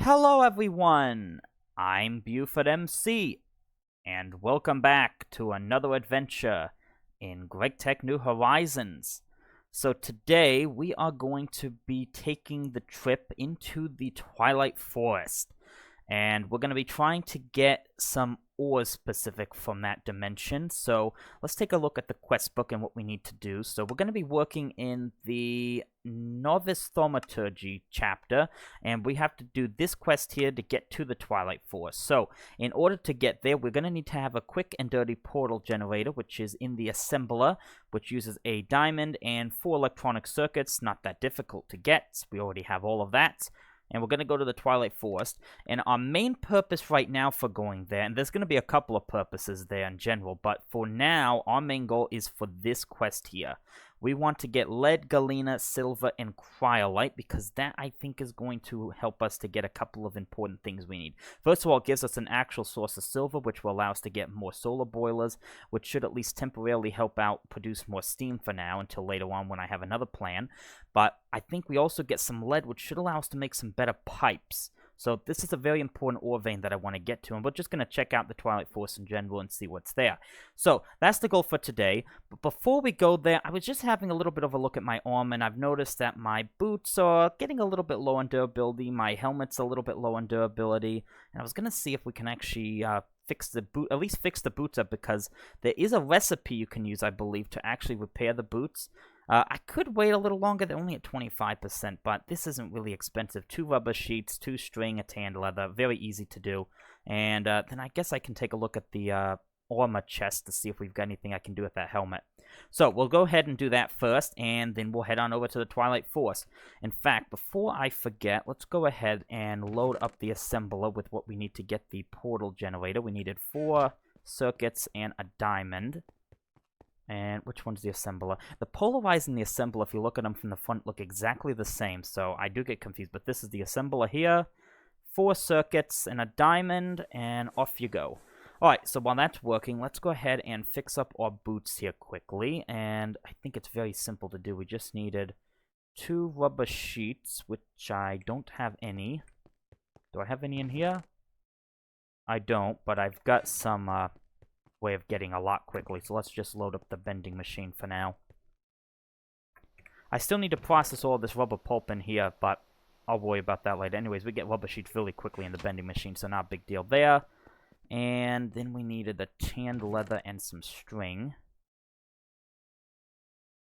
Hello everyone, I'm Buford MC, and welcome back to another adventure in GregTech New Horizons. So today we are going to be taking the trip into the Twilight Forest, and we're going to be trying to get some ores specific from that dimension. So let's take a look at the quest book and what we need to do. So we're going to be working in the Novice Thaumaturgy chapter, and we have to do this quest here to get to the Twilight Forest. So in order to get there, we're going to need to have a quick and dirty portal generator, which is in the assembler, which uses a diamond and 4 electronic circuits. Not that difficult to get. We already have all of that. And we're going to go to the Twilight Forest. And our main purpose right now for going there, and there's going to be a couple of purposes there in general, but for now, our main goal is for this quest here. We want to get lead, galena, silver, and cryolite, because that, I think, is going to help us to get a couple of important things we need. First of all, it gives us an actual source of silver, which will allow us to get more solar boilers, which should at least temporarily help out produce more steam for now, until later on when I have another plan. But I think we also get some lead, which should allow us to make some better pipes. So this is a very important ore vein that I want to get to, and we're just going to check out the Twilight Forest in general and see what's there. So that's the goal for today. But before we go there, I was just having a little bit of a look at my arm, and I've noticed that my boots are getting a little bit low on durability. My helmet's a little bit low on durability, and I was going to see if we can actually fix the boot, at least fix the boots up, because there is a recipe you can use, I believe, to actually repair the boots. I could wait a little longer, they're only at 25%, but this isn't really expensive. 2 rubber sheets, 2 string, a tanned leather, very easy to do. And then I guess I can take a look at the armor chest to see if we've got anything I can do with that helmet. So we'll go ahead and do that first, and then we'll head on over to the Twilight Forest. In fact, before I forget, let's go ahead and load up the assembler with what we need to get the portal generator. We needed 4 circuits and a diamond. And which one's the assembler? The polarizer and the assembler, if you look at them from the front, look exactly the same. So I do get confused, but this is the assembler here. 4 circuits and a diamond, and off you go. Alright, so while that's working, let's go ahead and fix up our boots here quickly. And I think it's very simple to do. We just needed 2 rubber sheets, which I don't have any. Do I have any in here? I don't, but I've got some way of getting a lot quickly, so let's just load up the bending machine for now. I still need to process all this rubber pulp in here, but I'll worry about that later. Anyways, we get rubber sheets really quickly in the bending machine, so not a big deal there. And then we needed the tanned leather and some string.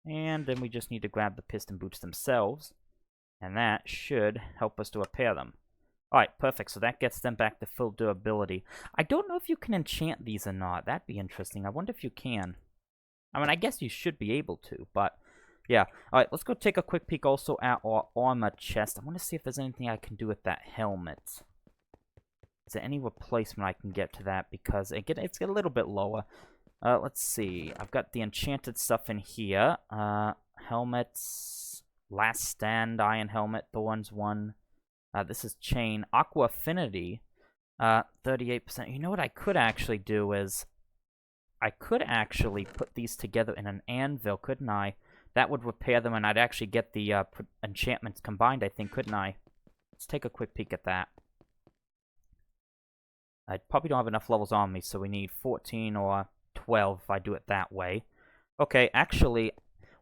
And then we just need to grab the piston boots themselves, and that should help us to repair them. Alright, perfect. So that gets them back to full durability. I don't know if you can enchant these or not. That'd be interesting. I wonder if you can. I mean, I guess you should be able to, but yeah. Alright, let's go take a quick peek also at our armor chest. I want to see if there's anything I can do with that helmet. Is there any replacement I can get to that? Because it's a little bit lower. Let's see. I've got the enchanted stuff in here. Helmets. Last Stand, Iron Helmet, Thorns 1. This is chain. Aqua Affinity, 38%. You know what I could actually do is, I could actually put these together in an anvil, couldn't I? That would repair them, and I'd actually get the enchantments combined, I think, couldn't I? Let's take a quick peek at that. I probably don't have enough levels on me, so we need 14 or 12 if I do it that way. Okay, actually,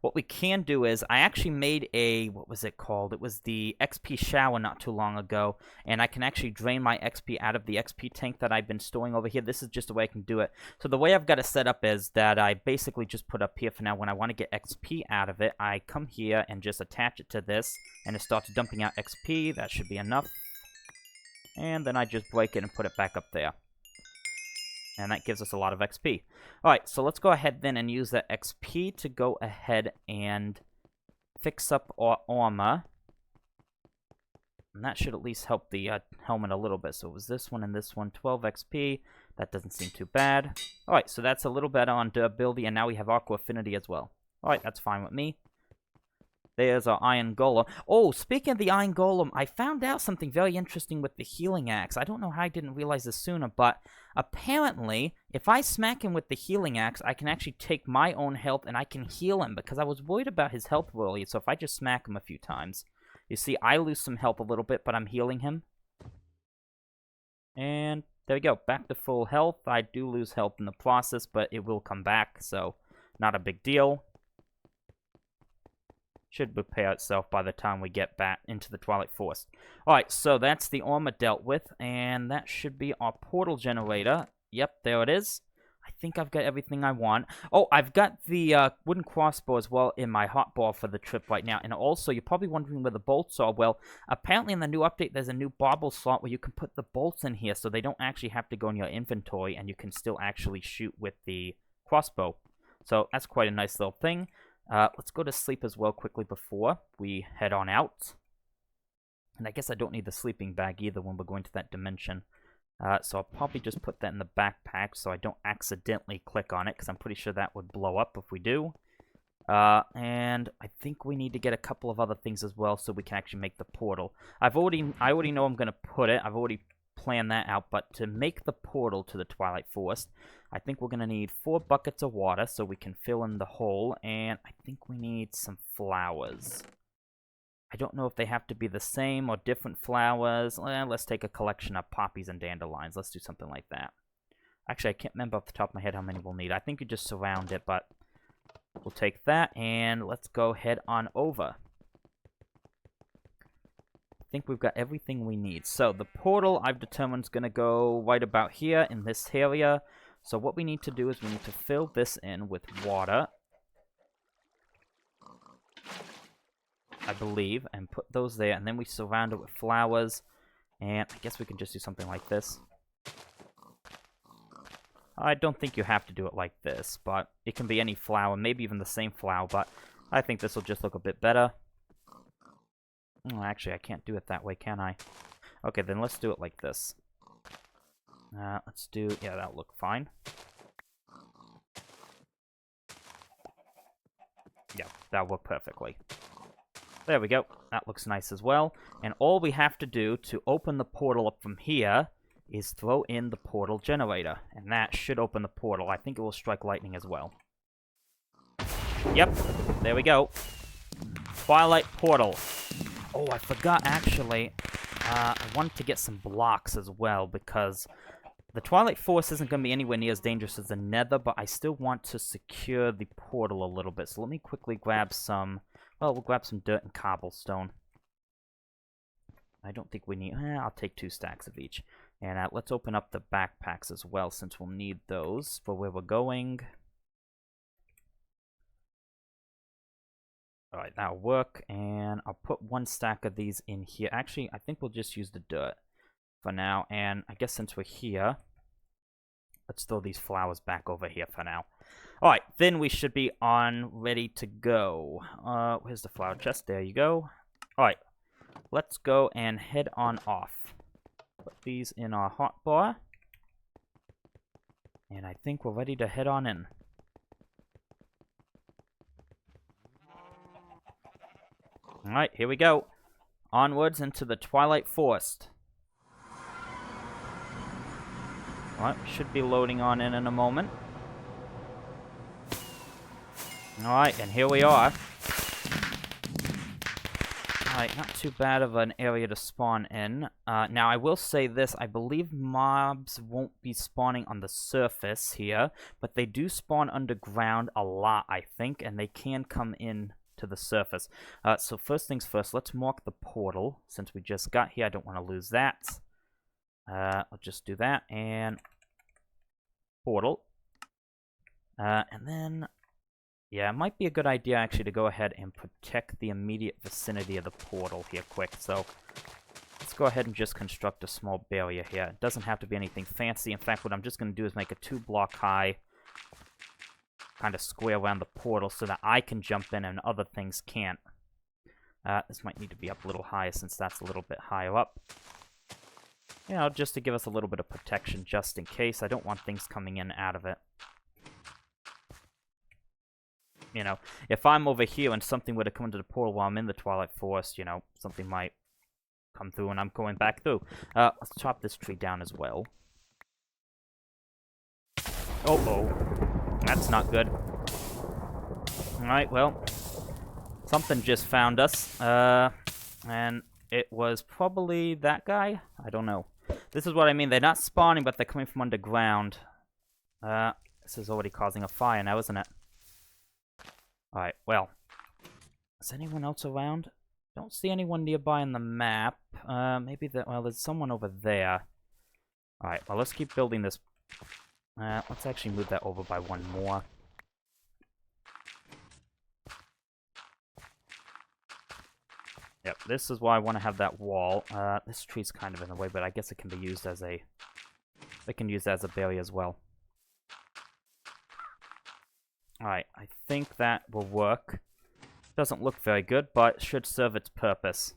what we can do is, I actually made a, what was it called? It was the XP shower not too long ago, and I can actually drain my XP out of the XP tank that I've been storing over here. This is just the way I can do it. So the way I've got it set up is that I basically just put up here for now, when I want to get XP out of it, I come here and just attach it to this, and it starts dumping out XP. That should be enough. And then I just break it and put it back up there. And that gives us a lot of XP. Alright, so let's go ahead then and use that XP to go ahead and fix up our armor. And that should at least help the helmet a little bit. So it was this one and this one, 12 XP. That doesn't seem too bad. Alright, so that's a little better on durability, and now we have Aqua Affinity as well. Alright, that's fine with me. There's our Iron Golem. Oh, speaking of the Iron Golem, I found out something very interesting with the Healing Axe. I don't know how I didn't realize this sooner, but apparently, if I smack him with the Healing Axe, I can actually take my own health and I can heal him, because I was worried about his health earlier, so if I just smack him a few times. You see, I lose some health a little bit, but I'm healing him. And there we go. Back to full health. I do lose health in the process, but it will come back, so not a big deal. Should repair itself by the time we get back into the Twilight Forest. Alright, so that's the armor dealt with, and that should be our portal generator. Yep, there it is. I think I've got everything I want. Oh, I've got the wooden crossbow as well in my hotbar for the trip right now. And also, you're probably wondering where the bolts are. Well, apparently in the new update, there's a new bobble slot where you can put the bolts in here, so they don't actually have to go in your inventory, and you can still actually shoot with the crossbow. So that's quite a nice little thing. Let's go to sleep as well quickly before we head on out. And I guess I don't need the sleeping bag either when we're going to that dimension. So I'll probably just put that in the backpack so I don't accidentally click on it, because I'm pretty sure that would blow up if we do. And I think we need to get a couple of other things as well so we can actually make the portal. I already know I'm going to put it. I've already planned that out, but to make the portal to the Twilight Forest, I think we're going to need 4 buckets of water so we can fill in the hole, and I think we need some flowers. I don't know if they have to be the same or different flowers. Let's take a collection of poppies and dandelions. Let's do something like that. Actually, I can't remember off the top of my head how many we'll need. I think you just surround it, but we'll take that, and let's go head on over. I think we've got everything we need. So the portal, I've determined, is going to go right about here in this area. So what we need to do is we need to fill this in with water, I believe, and put those there, and then we surround it with flowers, and I guess we can just do something like this. I don't think you have to do it like this, but it can be any flower, maybe even the same flower, but I think this will just look a bit better. Oh, actually, I can't do it that way, can I? Okay, then let's do it like this. Let's do... yeah, that'll look fine. Yeah, that'll work perfectly. There we go. That looks nice as well. And all we have to do to open the portal up from here is throw in the portal generator. And that should open the portal. I think it will strike lightning as well. Yep. There we go. Twilight Portal. Oh, I forgot, actually. I wanted to get some blocks as well, because the Twilight Forest isn't going to be anywhere near as dangerous as the Nether, but I still want to secure the portal a little bit. So let me quickly grab some... well, we'll grab some dirt and cobblestone. I don't think we need... I'll take 2 stacks of each. And let's open up the backpacks as well, since we'll need those for where we're going. Alright, that'll work. And I'll put 1 stack of these in here. Actually, I think we'll just use the dirt for now. And I guess since we're here, let's throw these flowers back over here for now. Alright, then we should be on ready to go. Where's the flower chest? There you go. Alright, let's go and head on off. Put these in our hotbar. And I think we're ready to head on in. Alright, here we go. Onwards into the Twilight Forest. Alright, should be loading on in a moment. Alright, and here we are. Alright, not too bad of an area to spawn in. Now, I will say this. I believe mobs won't be spawning on the surface here, but they do spawn underground a lot, I think, and they can come in to the surface. So first things first, let's mark the portal. Since we just got here, I don't want to lose that. I'll just do that, and portal. And then... yeah, it might be a good idea, actually, to go ahead and protect the immediate vicinity of the portal here quick. So, let's go ahead and just construct a small barrier here. It doesn't have to be anything fancy. In fact, what I'm just going to do is make a 2-block high kind of square around the portal so that I can jump in and other things can't. This might need to be up a little higher since that's a little bit higher up. You know, just to give us a little bit of protection just in case. I don't want things coming in out of it. You know, if I'm over here and something were to come into the portal while I'm in the Twilight Forest, you know, something might come through and I'm going back through. Let's chop this tree down as well. Oh, that's not good. Alright, well, something just found us. And it was probably that guy? I don't know. This is what I mean. They're not spawning, but they're coming from underground. This is already causing a fire now, isn't it? Alright, well. Is anyone else around? Don't see anyone nearby on the map. Maybe well, there's someone over there. Alright, well, let's keep building this. Let's actually move that over by one more. Yep, this is why I want to have that wall. This tree's kind of in the way, but I guess it can be used as a... They can use that as a barrier as well. Alright, I think that will work. Doesn't look very good, but should serve its purpose.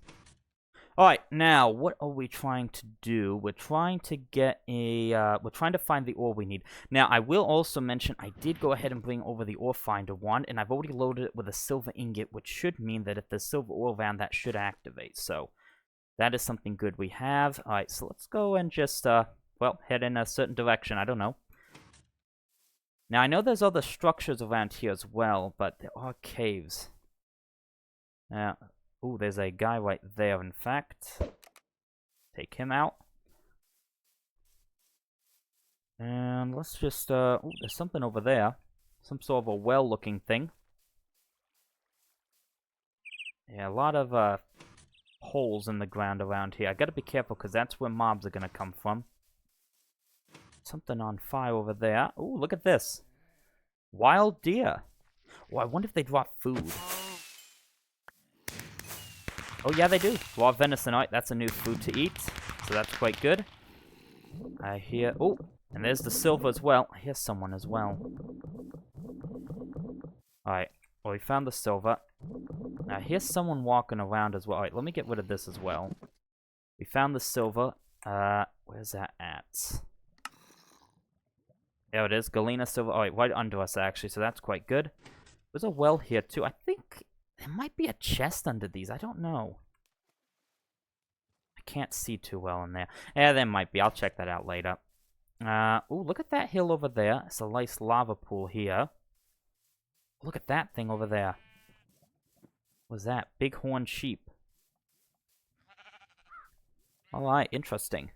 Alright, now, what are we trying to do? We're trying to get a... we're trying to find the ore we need. Now, I will also mention, I did go ahead and bring over the ore finder one, and I've already loaded it with a silver ingot, which should mean that if there's silver ore around, that should activate. So, that is something good we have. Alright, so let's go and just, well, head in a certain direction. I don't know. Now, I know there's other structures around here as well, but there are caves. Ooh, there's a guy right there, in fact. Take him out. And let's just, ooh, there's something over there. Some sort of a well-looking thing. Yeah, a lot of, holes in the ground around here. I gotta be careful, because that's where mobs are gonna come from. Something on fire over there. Ooh, look at this. Wild deer. Oh, I wonder if they drop food. Oh, yeah, they do. Raw venison. Alright, that's a new food to eat. So that's quite good. I hear... Oh, and there's the silver as well. I hear someone as well. Alright, well, we found the silver. Now, here's someone walking around as well. Alright, let me get rid of this as well. We found the silver. Where's that at? There it is. Galena silver. Alright, right under us, actually. So that's quite good. There's a well here, too. I think... There might be a chest under these. I don't know. I can't see too well in there. Yeah, there might be. I'll check that out later. Ooh, look at that hill over there. It's a nice lava pool here. Look at that thing over there. What's that? Bighorn sheep. Alright, interesting.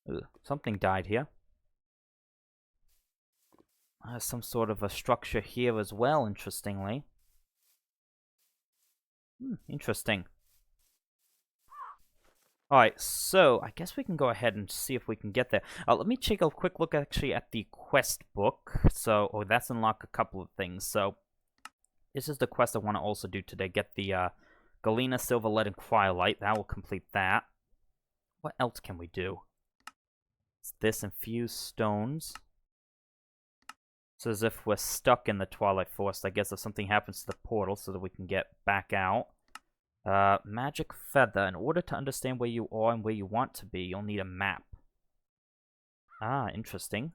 Ooh, something died here. Some sort of a structure here as well, interestingly. Interesting. Alright, so I guess we can go ahead and see if we can get there. Let me take a quick look actually at the quest book. So, oh, that's unlocked a couple of things. So, this is the quest I want to also do today. Get the Galena, Silver, Lead, and Twilight. That will complete that. What else can we do? It's this, infused stones. It's as if we're stuck in the Twilight Forest. I guess if something happens to the portal so that we can get back out. Magic feather. In order to understand where you are and where you want to be, you'll need a map. Ah, interesting.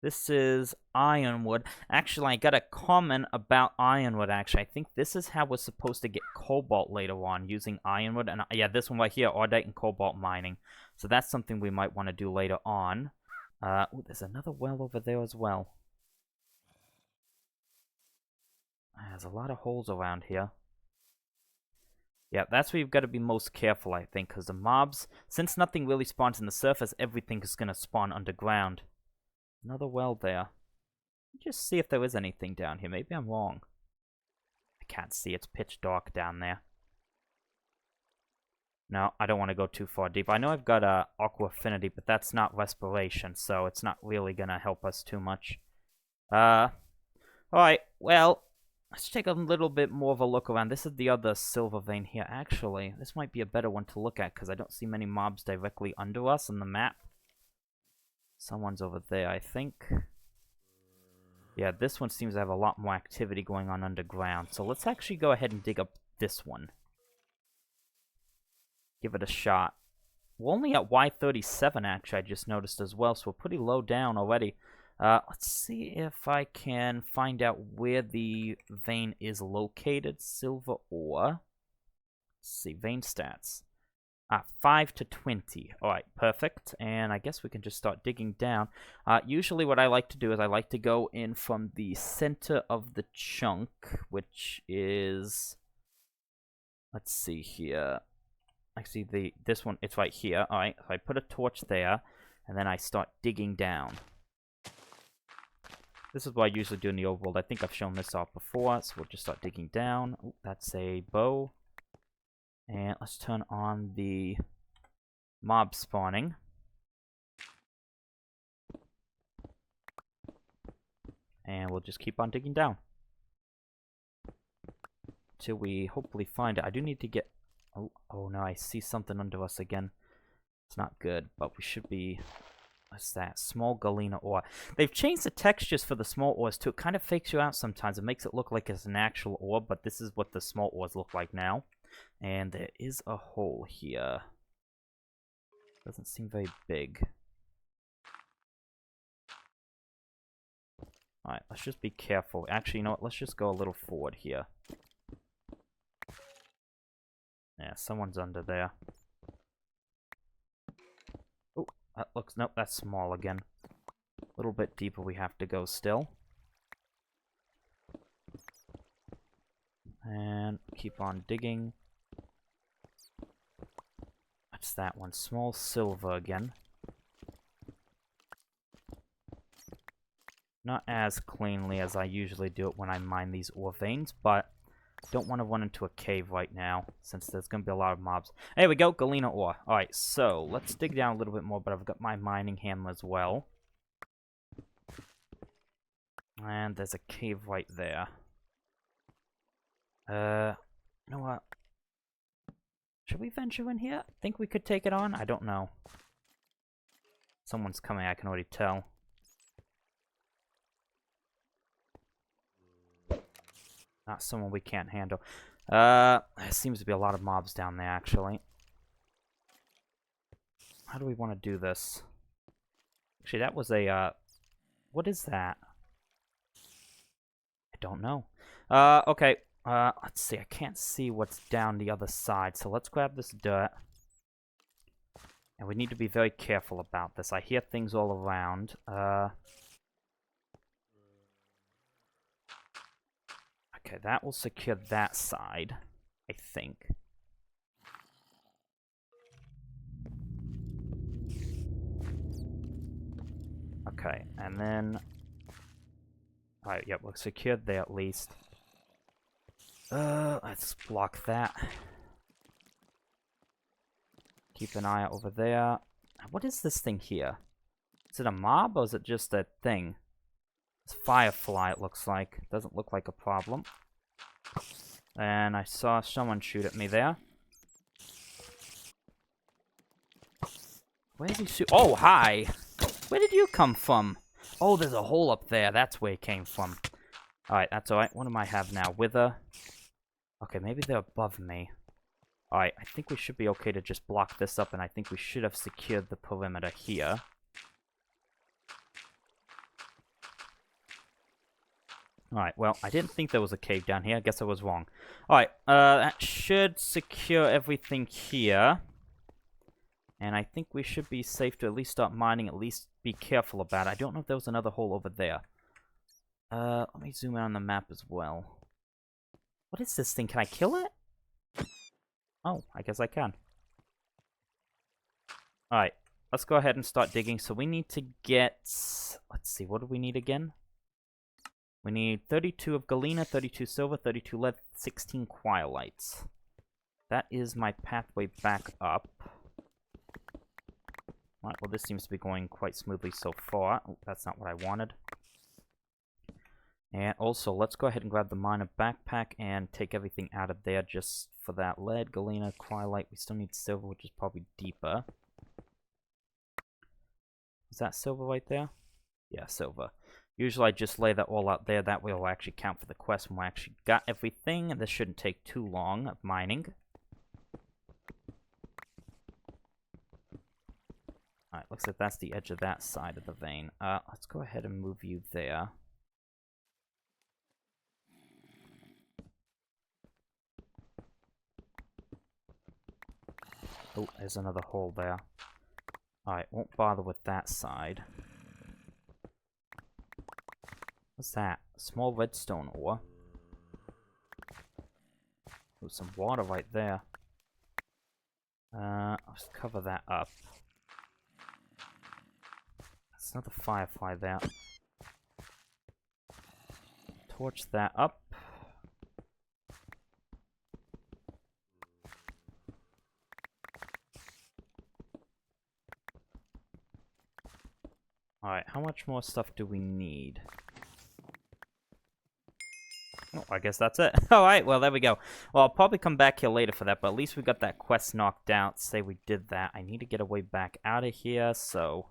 This is ironwood. Actually, I got a comment about ironwood, actually. I think this is how we're supposed to get cobalt later on, using ironwood. And yeah, this one right here, Ardite and cobalt mining. So that's something we might want to do later on. Ooh, there's another well over there as well. There's a lot of holes around here. Yeah, that's where you've got to be most careful, I think, because the mobs, since nothing really spawns in the surface, everything is going to spawn underground. Another well there. Just see if there is anything down here. Maybe I'm wrong. I can't see. It's pitch dark down there. No, I don't want to go too far deep. I know I've got aqua affinity, but that's not respiration, so it's not really going to help us too much. Alright, well, let's take a little bit more of a look around. This is the other silver vein here. Actually, this might be a better one to look at, because I don't see many mobs directly under us on the map. Someone's over there, I think. Yeah, this one seems to have a lot more activity going on underground. So let's actually go ahead and dig up this one. Give it a shot. We're only at Y37, actually, I just noticed as well, so we're pretty low down already. Let's see if I can find out where the vein is located. Silver ore. Let's see, vein stats. 5 to 20. Alright, perfect. And I guess we can just start digging down. Usually what I like to do is I like to go in from the center of the chunk, which is... Let's see here. Actually, this one, it's right here. Alright, so I put a torch there, and then I start digging down. This is what I usually do in the overworld. I think I've shown this off before, so we'll just start digging down. Ooh, that's a bow. And let's turn on the mob spawning. And we'll just keep on digging down. Till we hopefully find it. I do need to get... Oh no, I see something under us again. It's not good, but we should be... What's that? Small galena ore. They've changed the textures for the small ores too. It kind of fakes you out sometimes. It makes it look like it's an actual ore, but this is what the small ores look like now. And there is a hole here. Doesn't seem very big. Alright, let's just be careful. Actually, you know what? Let's just go a little forward here. Yeah, someone's under there. Oh, that looks... Nope, that's small again. A little bit deeper we have to go still. And keep on digging. What's that one? Small silver again. Not as cleanly as I usually do it when I mine these ore veins, but don't want to run into a cave right now, since there's going to be a lot of mobs. There we go, galena ore. Alright, so let's dig down a little bit more, but I've got my mining hammer as well. And there's a cave right there. You know what? Should we venture in here? Think we could take it on? I don't know. Someone's coming, I can already tell. Not someone we can't handle. There seems to be a lot of mobs down there, actually. How do we want to do this? Actually, that was a, what is that? I don't know. Okay. Let's see. I can't see what's down the other side, so let's grab this dirt. And we need to be very careful about this. I hear things all around. Okay, that will secure that side, I think. Okay, and then... Alright, yep, we're secured there at least. Let's block that. Keep an eye out over there. What is this thing here? Is it a mob, or is it just a thing? It's Firefly, it looks like. Doesn't look like a problem. And I saw someone shoot at me there. Where did he shoot? Oh, hi! Where did you come from? Oh, there's a hole up there. That's where he came from. Alright, that's alright. What do I have now? Wither. Okay, maybe they're above me. Alright, I think we should be okay to just block this up, and I think we should have secured the perimeter here. Alright, well, I didn't think there was a cave down here. I guess I was wrong. Alright, that should secure everything here. And I think we should be safe to at least start mining, at least be careful about it. I don't know if there was another hole over there. Let me zoom in on the map as well. What is this thing? Can I kill it? Oh, I guess I can. Alright, let's go ahead and start digging. So we need to get... Let's see, what do we need again? We need 32 of galena, 32 silver, 32 lead, 16 quilites. That is my pathway back up. Alright, well this seems to be going quite smoothly so far. Oh, that's not what I wanted. And also, let's go ahead and grab the miner backpack and take everything out of there just for that lead, galena, quilite. We still need silver, which is probably deeper. Is that silver right there? Yeah, silver. Usually I just lay that all out there. That way it'll actually count for the quest when we actually got everything. And this shouldn't take too long of mining. Alright, looks like that's the edge of that side of the vein. Let's go ahead and move you there. Oh, there's another hole there. Alright, won't bother with that side. What's that? Small redstone ore. Oh, some water right there. Let's cover that up. There's another firefly there. Torch that up. Alright, how much more stuff do we need? Oh, I guess that's it. Alright, well, there we go. Well, I'll probably come back here later for that, but at least we got that quest knocked out. Say we did that. I need to get a way back out of here, so...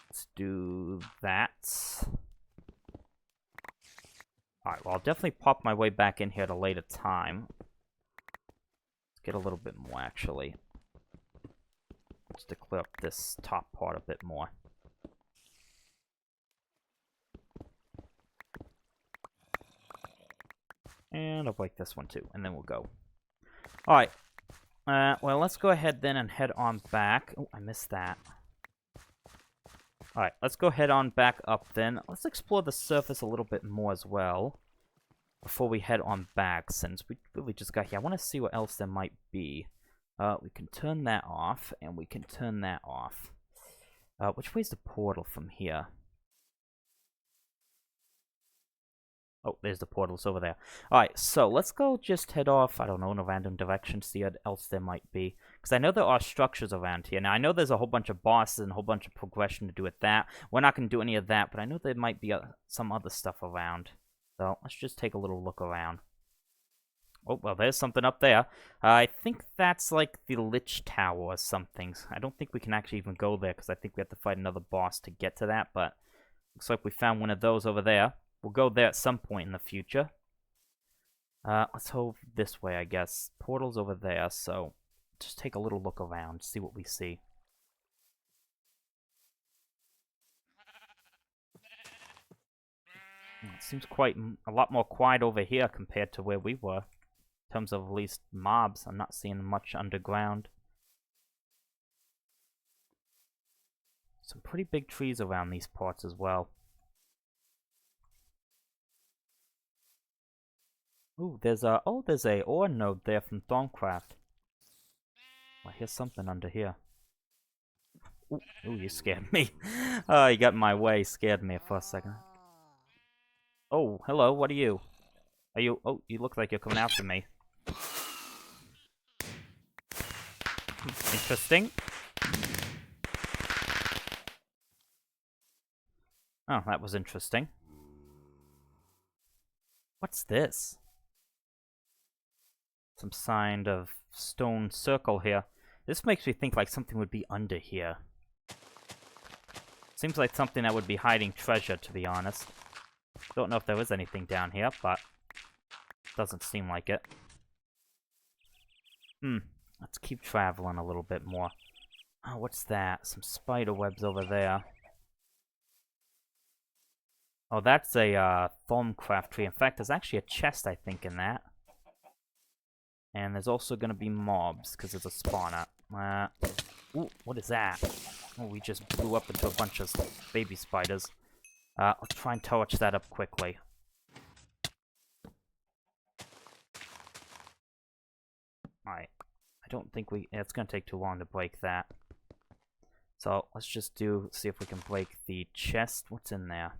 let's do that. Alright, well, I'll definitely pop my way back in here at a later time. Let's get a little bit more, actually. Just to clear up this top part a bit more. And I'll break this one too, and then we'll go. Alright. Well, let's go ahead then and head on back. Oh, I missed that. Alright, let's go head on back up then. Let's explore the surface a little bit more as well. Before we head on back, since we really just got here. I want to see what else there might be. We can turn that off, and we can turn that off. Which way's the portal from here? Oh, there's the portals over there. Alright, so let's go just head off, I don't know, in a random direction, see what else there might be. Because I know there are structures around here. Now, I know there's a whole bunch of bosses and a whole bunch of progression to do with that. We're not going to do any of that, but I know there might be some other stuff around. So, let's just take a little look around. Oh, well, there's something up there. I think that's like the Lich Tower or something. I don't think we can actually even go there, because I think we have to fight another boss to get to that, but looks like we found one of those over there. We'll go there at some point in the future. Let's hope this way, I guess. Portal's over there, so just take a little look around, see what we see. It seems quite a lot more quiet over here compared to where we were. In terms of at least mobs, I'm not seeing much underground. Some pretty big trees around these parts as well. Ooh, there's a ore node there from Thorncraft. I hear something under here. Ooh, you scared me. Oh, you got in my way, scared me for a second. Oh, hello, what are you? Are you... oh, you look like you're coming after me. Interesting. Oh, that was interesting. What's this? Some kind of stone circle here. This makes me think like something would be under here. Seems like something that would be hiding treasure, to be honest. Don't know if there is anything down here, but doesn't seem like it. Let's keep traveling a little bit more. Oh, what's that? Some spider webs over there. Oh, that's a Thorncraft tree. In fact, there's actually a chest, I think, in that. And there's also going to be mobs, because there's a spawner. Ooh, what is that? Oh, we just blew up into a bunch of baby spiders. Let's try and torch that up quickly. Alright. I don't think it's going to take too long to break that. So, let's just see if we can break the chest. What's in there?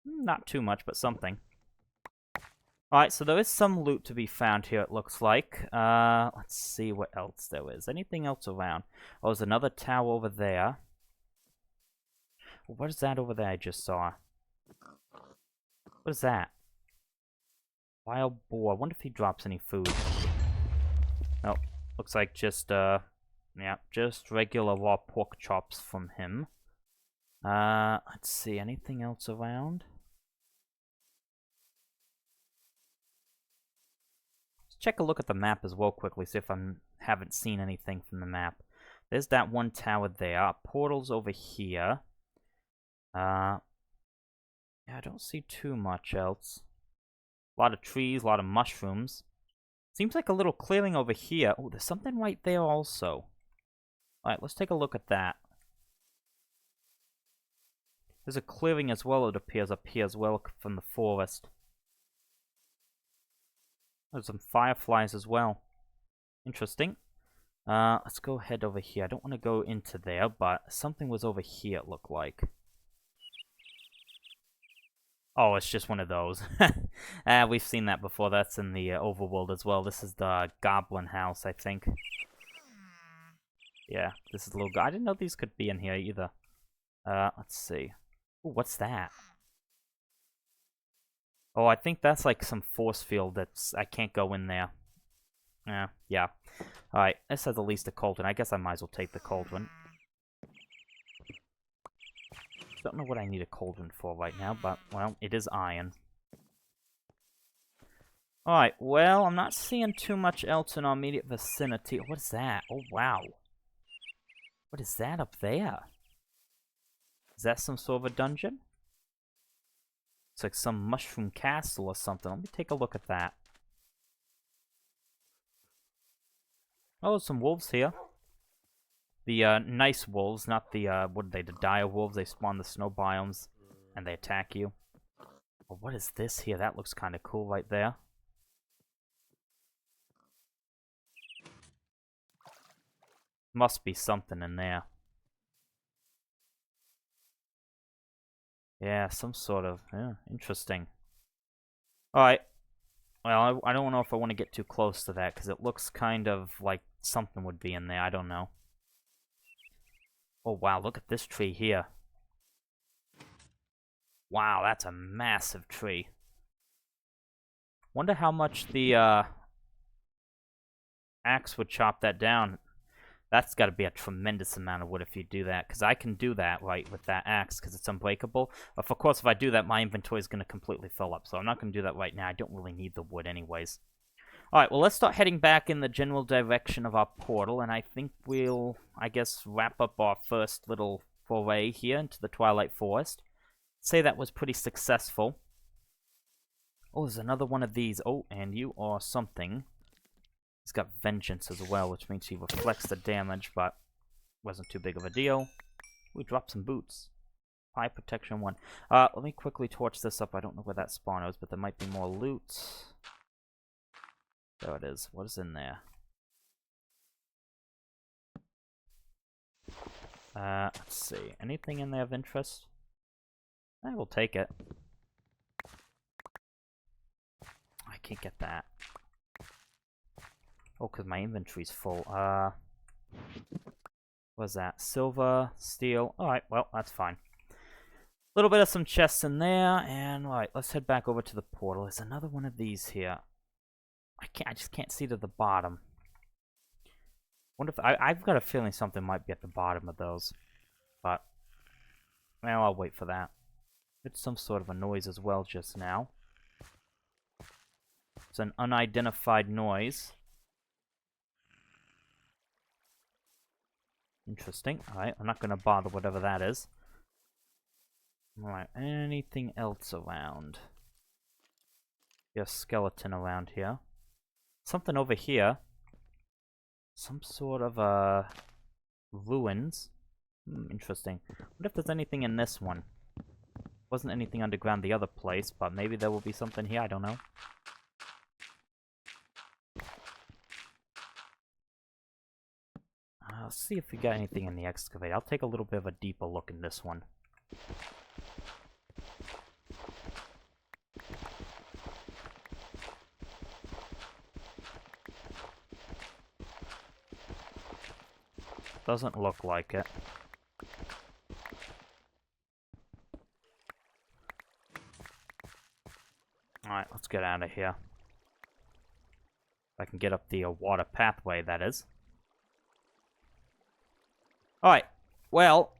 Not too much, but something. Alright, so there is some loot to be found here, it looks like. Let's see what else there is. Anything else around? Oh, there's another tower over there. What is that over there I just saw? What is that? Wild boar. I wonder if he drops any food. Nope. Looks like just, yeah, just regular raw pork chops from him. Let's see. Anything else around? Check a look at the map as well quickly, see if I haven't seen anything from the map. There's that one tower there. Portals over here. Yeah, I don't see too much else. A lot of trees, a lot of mushrooms. Seems like a little clearing over here. Oh, there's something right there also. Alright, let's take a look at that. There's a clearing as well, it appears, up here as well from the forest. There's some fireflies as well. Interesting. Let's go head over here. I don't want to go into there, but something was over here, it looked like. Oh, it's just one of those. We've seen that before. That's in the overworld as well. This is the goblin house, I think. Yeah, this is a little... I didn't know these could be in here either. Let's see. Ooh, what's that? Oh, I think that's like some force field that's... I can't go in there. Yeah. Alright, this has at least a cauldron. I guess I might as well take the cauldron. Don't know what I need a cauldron for right now, but, well, it is iron. Alright, well, I'm not seeing too much else in our immediate vicinity. What is that? Oh, wow. What is that up there? Is that some sort of a dungeon? It's like some mushroom castle or something. Let me take a look at that. Oh, some wolves here. The nice wolves, not the, what are they, the dire wolves. They spawn the snow biomes, and they attack you. Oh, what is this here? That looks kind of cool right there. Must be something in there. Yeah, some sort of, interesting. Alright. Well, I don't know if I want to get too close to that, because it looks kind of like something would be in there. I don't know. Oh, wow, look at this tree here. Wow, that's a massive tree. Wonder how much the axe would chop that down. That's got to be a tremendous amount of wood if you do that, because I can do that, right, with that axe, because it's unbreakable. But of course, if I do that, my inventory is going to completely fill up, so I'm not going to do that right now. I don't really need the wood anyways. Alright, well, let's start heading back in the general direction of our portal, and I think we'll, I guess, wrap up our first little foray here into the Twilight Forest. Say that was pretty successful. Oh, there's another one of these. Oh, and you are something. He's got vengeance as well, which means he reflects the damage, but wasn't too big of a deal. We dropped some boots. High protection 1. Let me quickly torch this up. I don't know where that spawn is, but there might be more loot. There it is. What is in there? Let's see. Anything in there of interest? I will take it. I can't get that. Oh, because my inventory's full. What's that? Silver, steel. Alright, well, that's fine. A little bit of some chests in there, and alright, let's head back over to the portal. There's another one of these here. I just can't see to the bottom. Wonder if I've got a feeling something might be at the bottom of those. But well, I'll wait for that. It's some sort of a noise as well just now. It's an unidentified noise. Interesting. Alright, I'm not gonna bother whatever that is. Alright, anything else around? There's a skeleton around here. Something over here. Some sort of, ruins. Interesting. What if there's anything in this one? Wasn't anything underground the other place, but maybe there will be something here, I don't know. Let's see if we got anything in the excavator. I'll take a little bit of a deeper look in this one. Doesn't look like it. Alright, let's get out of here. If I can get up the water pathway, that is. Alright, well,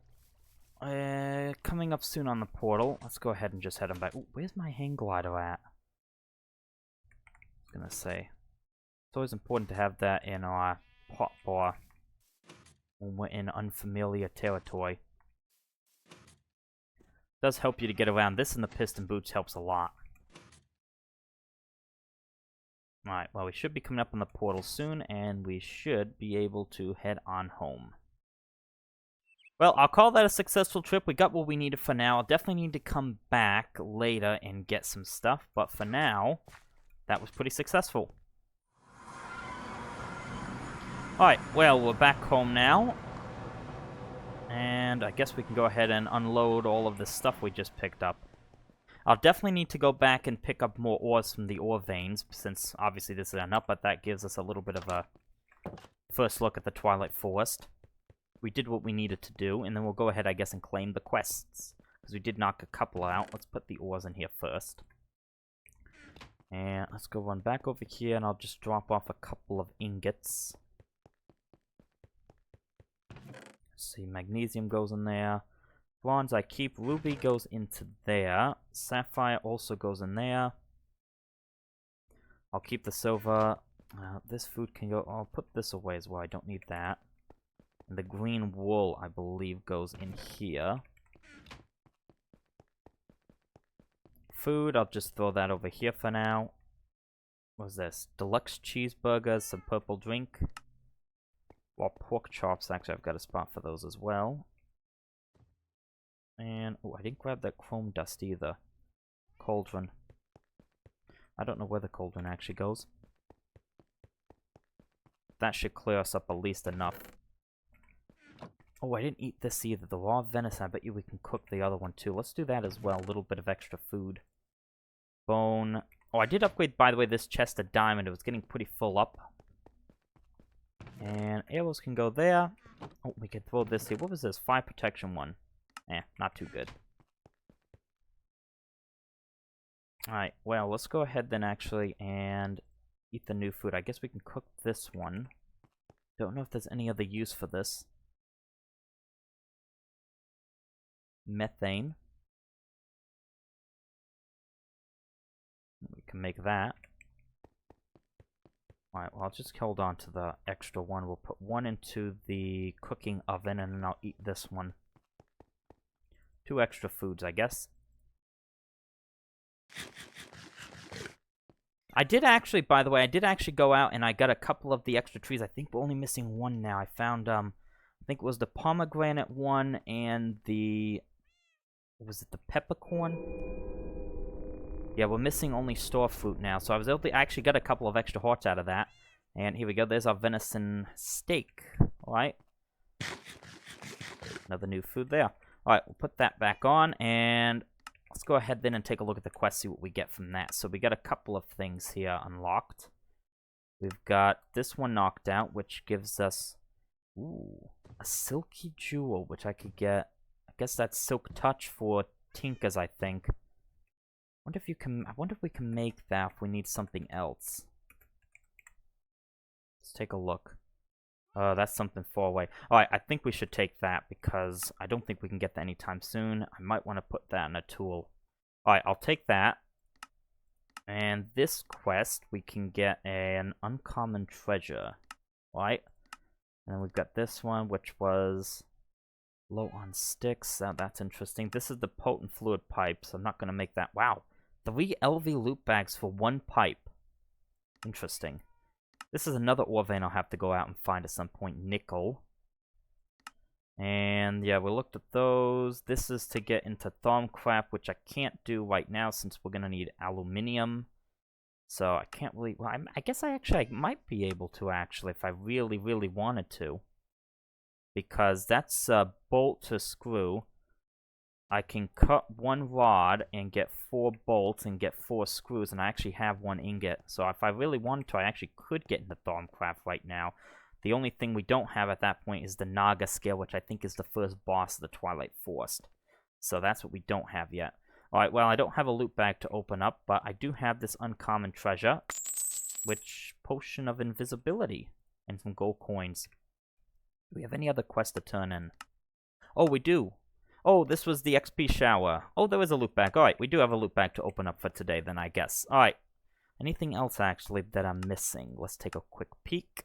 coming up soon on the portal. Let's go ahead and just head on back. Ooh, where's my hang glider at? I was gonna say. It's always important to have that in our pot bar when we're in unfamiliar territory. Does help you to get around. This and the piston boots helps a lot. Alright, well, we should be coming up on the portal soon, and we should be able to head on home. Well, I'll call that a successful trip. We got what we needed for now. I'll definitely need to come back later and get some stuff, but for now, that was pretty successful. Alright, well, we're back home now. And I guess we can go ahead and unload all of the stuff we just picked up. I'll definitely need to go back and pick up more ores from the ore veins, since obviously this is enough, but that gives us a little bit of a first look at the Twilight Forest. We did what we needed to do, and then we'll go ahead, I guess, and claim the quests. Because we did knock a couple out. Let's put the ores in here first. And let's go run back over here, and I'll just drop off a couple of ingots. Let's see, magnesium goes in there. Bronze I keep. Ruby goes into there. Sapphire also goes in there. I'll keep the silver. This food can go... I'll put this away as well. I don't need that. And the green wool, I believe, goes in here. Food, I'll just throw that over here for now. What's this? Deluxe cheeseburgers, some purple drink. Well, pork chops, actually I've got a spot for those as well. And, oh, I didn't grab that chrome dust either. Cauldron. I don't know where the cauldron actually goes. That should clear us up at least enough. Oh, I didn't eat this either. The raw venison, I bet you we can cook the other one too. Let's do that as well. A little bit of extra food. Bone. Oh, I did upgrade, by the way, this chest of diamond. It was getting pretty full up. And arrows can go there. Oh, we can throw this here. What was this? Fire protection one. Not too good. Alright, well, let's go ahead then actually and eat the new food. I guess we can cook this one. Don't know if there's any other use for this. Methane. We can make that. Alright, well, I'll just hold on to the extra one. We'll put one into the cooking oven, and then I'll eat this one. 2 extra foods, I guess. I did actually, by the way, I did actually go out and I got a couple of the extra trees. I think we're only missing one now. I found, I think it was the pomegranate one and the... Was it the peppercorn? Yeah, we're missing only store fruit now. So I was able to... I actually got a couple of extra hearts out of that. And here we go. There's our venison steak. Alright. Another new food there. Alright, we'll put that back on, and let's go ahead then and take a look at the quest, see what we get from that. So we got a couple of things here unlocked. We've got this one knocked out, which gives us, ooh, a silky jewel, which I could get. I guess that's silk touch for Tinkas, I think. I wonder if we can make that if we need something else. Let's take a look. That's something far away. Alright, I think we should take that because I don't think we can get that anytime soon. I might want to put that in a tool. Alright, I'll take that. And this quest, we can get an uncommon treasure. Right? And then we've got this one, which was low on sticks. That's interesting. This is the potent fluid pipe, so I'm not going to make that. Wow. 3 LV loot bags for 1 pipe. Interesting. This is another ore vein I'll have to go out and find at some point. Nickel. And yeah, we looked at those. This is to get into Thaumcrap, which I can't do right now since we're going to need aluminium. So I can't really... Well, I guess I might be able to actually if I really, really wanted to. Because that's a bolt to screw. I can cut 1 rod and get 4 bolts and get 4 screws, and I actually have 1 ingot. So if I really wanted to, I actually could get into Thaumcraft right now. The only thing we don't have at that point is the Naga scale, which I think is the first boss of the Twilight Forest. So that's what we don't have yet. Alright, well, I don't have a loot bag to open up, but I do have this uncommon treasure, which Potion of Invisibility, and some gold coins. Do we have any other quests to turn in? Oh, we do. Oh, this was the XP shower. Oh, there was a loot bag. Alright, we do have a loot bag to open up for today then, I guess. Alright. Anything else, actually, that I'm missing? Let's take a quick peek.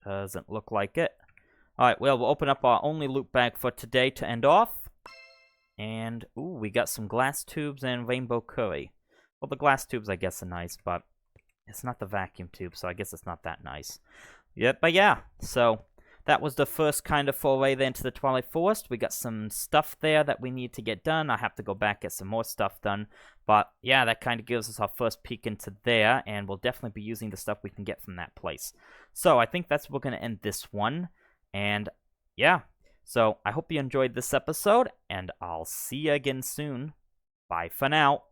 Doesn't look like it. Alright, well, we'll open up our only loot bag for today to end off. And, ooh, we got some glass tubes and rainbow curry. Well, the glass tubes, I guess, are nice, but it's not the vacuum tube, so I guess it's not that nice. Yep, but yeah, so... That was the first kind of foray then to the Twilight Forest. We got some stuff there that we need to get done. I have to go back, get some more stuff done. But yeah, that kind of gives us our first peek into there, and we'll definitely be using the stuff we can get from that place. So I think that's where we're going to end this one. And yeah, so I hope you enjoyed this episode, and I'll see you again soon. Bye for now.